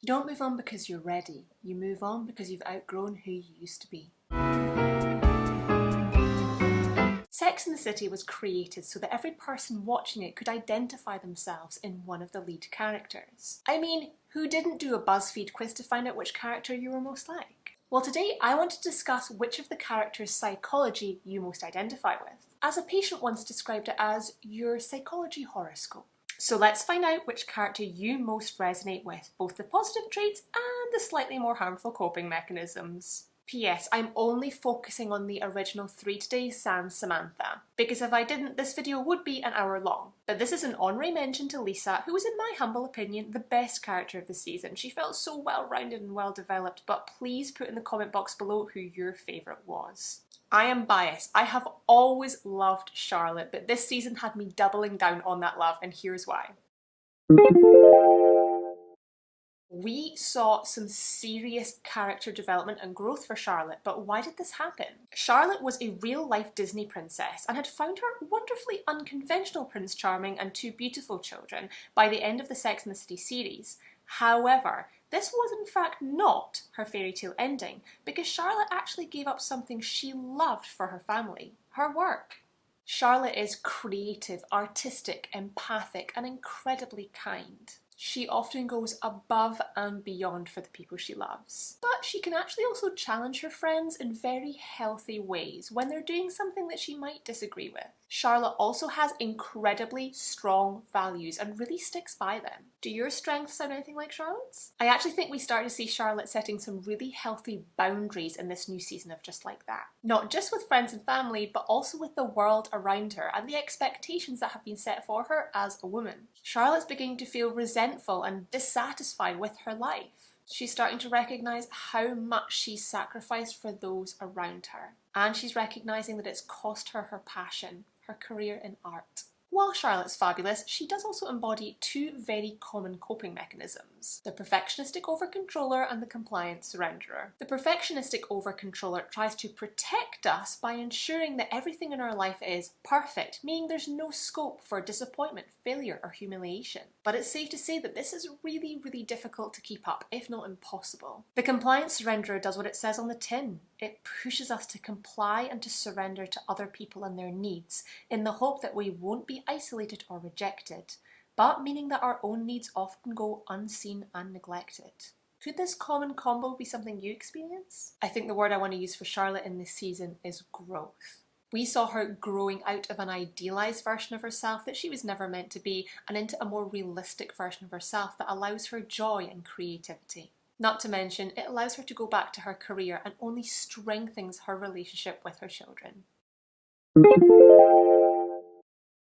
don't move on because you're ready. You move on because you've outgrown who you used to be. Sex and the City was created so that every person watching it could identify themselves in one of the lead characters. I mean, who didn't do a BuzzFeed quiz to find out which character you were most like? Well, today I want to discuss which of the characters' psychology you most identify with. As a patient once described it as your psychology horoscope. So let's find out which character you most resonate with, both the positive traits and the slightly more harmful coping mechanisms. P.S. I'm only focusing on the original 3 today, sans Samantha, because if I didn't, this video would be an hour long. But this is an honorary mention to Lisa, who was, in my humble opinion, the best character of the season. She felt so well-rounded and well-developed, but please put in the comment box below who your favourite was. I am biased. I have always loved Charlotte, but this season had me doubling down on that love, and here's why. We saw some serious character development and growth for Charlotte, but why did this happen? Charlotte was a real-life Disney princess and had found her wonderfully unconventional Prince Charming and 2 beautiful children by the end of the Sex and the City series. However, this was in fact not her fairy tale ending, because Charlotte actually gave up something she loved for her family, her work. Charlotte is creative, artistic, empathic, and incredibly kind. She often goes above and beyond for the people she loves. But she can actually also challenge her friends in very healthy ways when they're doing something that she might disagree with. Charlotte also has incredibly strong values and really sticks by them. Do your strengths sound anything like Charlotte's? I actually think we start to see Charlotte setting some really healthy boundaries in this new season of Just Like That. Not just with friends and family, but also with the world around her and the expectations that have been set for her as a woman. Charlotte's beginning to feel resentful and dissatisfied with her life. She's starting to recognise how much she's sacrificed for those around her. And she's recognising that it's cost her her passion, her career in art. While Charlotte's fabulous, she does also embody 2 very common coping mechanisms: the perfectionistic over-controller and the compliant surrenderer. The perfectionistic over-controller tries to protect us by ensuring that everything in our life is perfect, meaning there's no scope for disappointment, failure, or humiliation. But it's safe to say that this is really, really difficult to keep up, if not impossible. The compliant surrenderer does what it says on the tin. It pushes us to comply and to surrender to other people and their needs, in the hope that we won't be isolated or rejected, but meaning that our own needs often go unseen and neglected. Could this common combo be something you experience? I think the word I want to use for Charlotte in this season is growth. We saw her growing out of an idealised version of herself that she was never meant to be, and into a more realistic version of herself that allows her joy and creativity. Not to mention, it allows her to go back to her career and only strengthens her relationship with her children.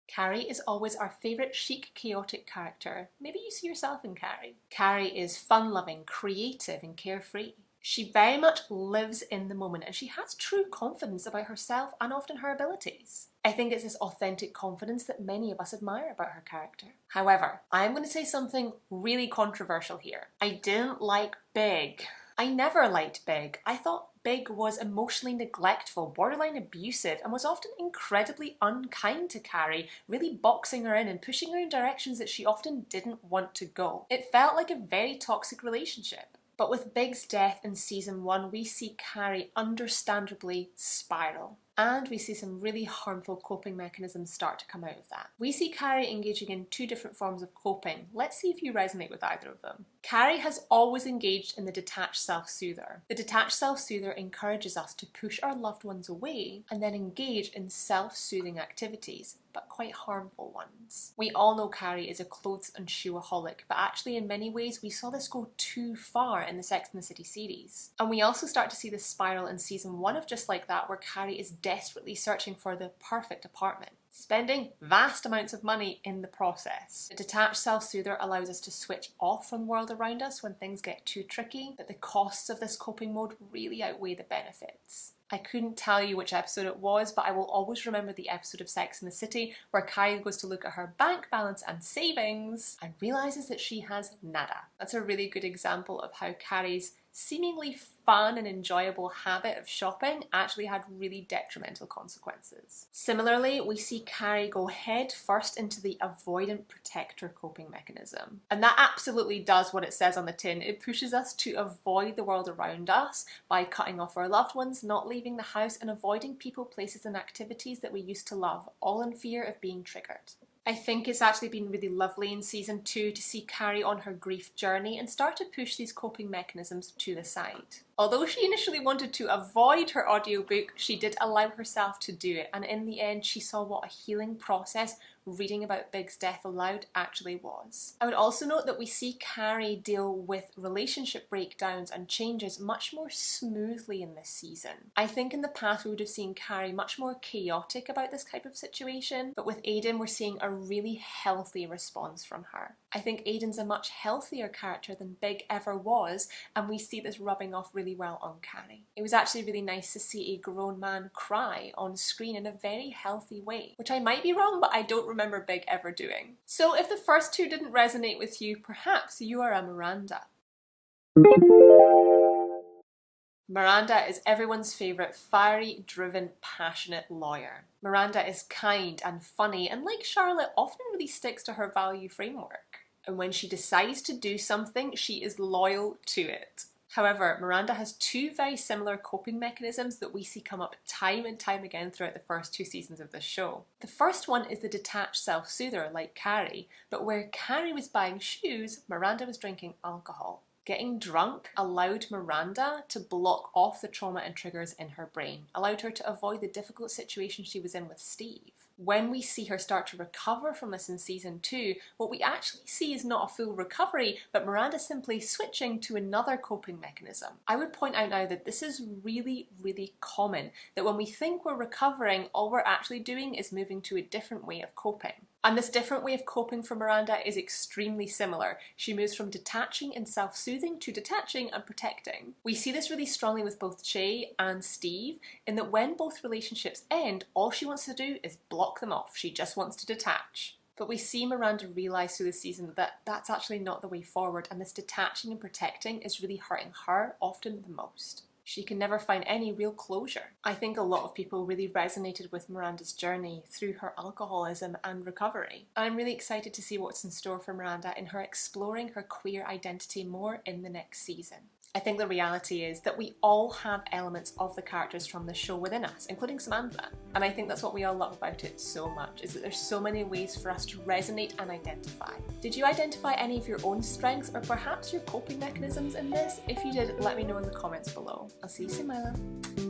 Carrie is always our favourite chic, chaotic character. Maybe you see yourself in Carrie. Carrie is fun-loving, creative and carefree. She very much lives in the moment and she has true confidence about herself and often her abilities. I think it's this authentic confidence that many of us admire about her character. However, I am going to say something really controversial here. I didn't like Big. I never liked Big. I thought Big was emotionally neglectful, borderline abusive, and was often incredibly unkind to Carrie, really boxing her in and pushing her in directions that she often didn't want to go. It felt like a very toxic relationship. But with Big's death in season 1, we see Carrie understandably spiral. And we see some really harmful coping mechanisms start to come out of that. We see Carrie engaging in 2 different forms of coping. Let's see if you resonate with either of them. Carrie has always engaged in the detached self-soother. The detached self-soother encourages us to push our loved ones away and then engage in self-soothing activities, but quite harmful ones. We all know Carrie is a clothes and shoeaholic, but actually in many ways we saw this go too far in the Sex and the City series. And we also start to see this spiral in season 1 of Just Like That, where Carrie is desperately searching for the perfect apartment, spending vast amounts of money in the process. The detached self-soother allows us to switch off from the world around us when things get too tricky, but the costs of this coping mode really outweigh the benefits. I couldn't tell you which episode it was, but I will always remember the episode of Sex and the City where Carrie goes to look at her bank balance and savings and realises that she has nada. That's a really good example of how Carrie's seemingly fun and enjoyable habit of shopping actually had really detrimental consequences. Similarly, we see Carrie go head first into the avoidant protector coping mechanism. And that absolutely does what it says on the tin. It pushes us to avoid the world around us by cutting off our loved ones, not leaving the house, and avoiding people, places, and activities that we used to love, all in fear of being triggered. I think it's actually been really lovely in season 2 to see Carrie on her grief journey and start to push these coping mechanisms to the side. Although she initially wanted to avoid her audiobook, she did allow herself to do it, and in the end she saw what a healing process reading about Big's death aloud actually was. I would also note that we see Carrie deal with relationship breakdowns and changes much more smoothly in this season. I think in the past we would have seen Carrie much more chaotic about this type of situation, but with Aidan we're seeing a really healthy response from her. I think Aidan's a much healthier character than Big ever was, and we see this rubbing off really well on Carrie. It was actually really nice to see a grown man cry on screen in a very healthy way, which I might be wrong, but I don't remember Big ever doing. So if the first two didn't resonate with you, perhaps you are a Miranda. Miranda is everyone's favourite fiery, driven, passionate lawyer. Miranda is kind and funny, and like Charlotte, often really sticks to her value framework. And when she decides to do something, she is loyal to it. However, Miranda has two very similar coping mechanisms that we see come up time and time again throughout the first 2 seasons of this show. The first one is the detached self-soother like Carrie, but where Carrie was buying shoes, Miranda was drinking alcohol. Getting drunk allowed Miranda to block off the trauma and triggers in her brain, allowed her to avoid the difficult situation she was in with Steve. When we see her start to recover from this in season 2, what we actually see is not a full recovery, but Miranda simply switching to another coping mechanism. I would point out now that this is really, really common, that when we think we're recovering, all we're actually doing is moving to a different way of coping. And this different way of coping for Miranda is extremely similar. She moves from detaching and self-soothing to detaching and protecting. We see this really strongly with both Che and Steve, in that when both relationships end, all she wants to do is block them off. She just wants to detach. But we see Miranda realise through the season that that's actually not the way forward, and this detaching and protecting is really hurting her often the most. She can never find any real closure. I think a lot of people really resonated with Miranda's journey through her alcoholism and recovery. I'm really excited to see what's in store for Miranda in her exploring her queer identity more in the next season. I think the reality is that we all have elements of the characters from the show within us, including Samantha. And I think that's what we all love about it so much, is that there's so many ways for us to resonate and identify. Did you identify any of your own strengths or perhaps your coping mechanisms in this? If you did, let me know in the comments below. I'll see you soon, my love.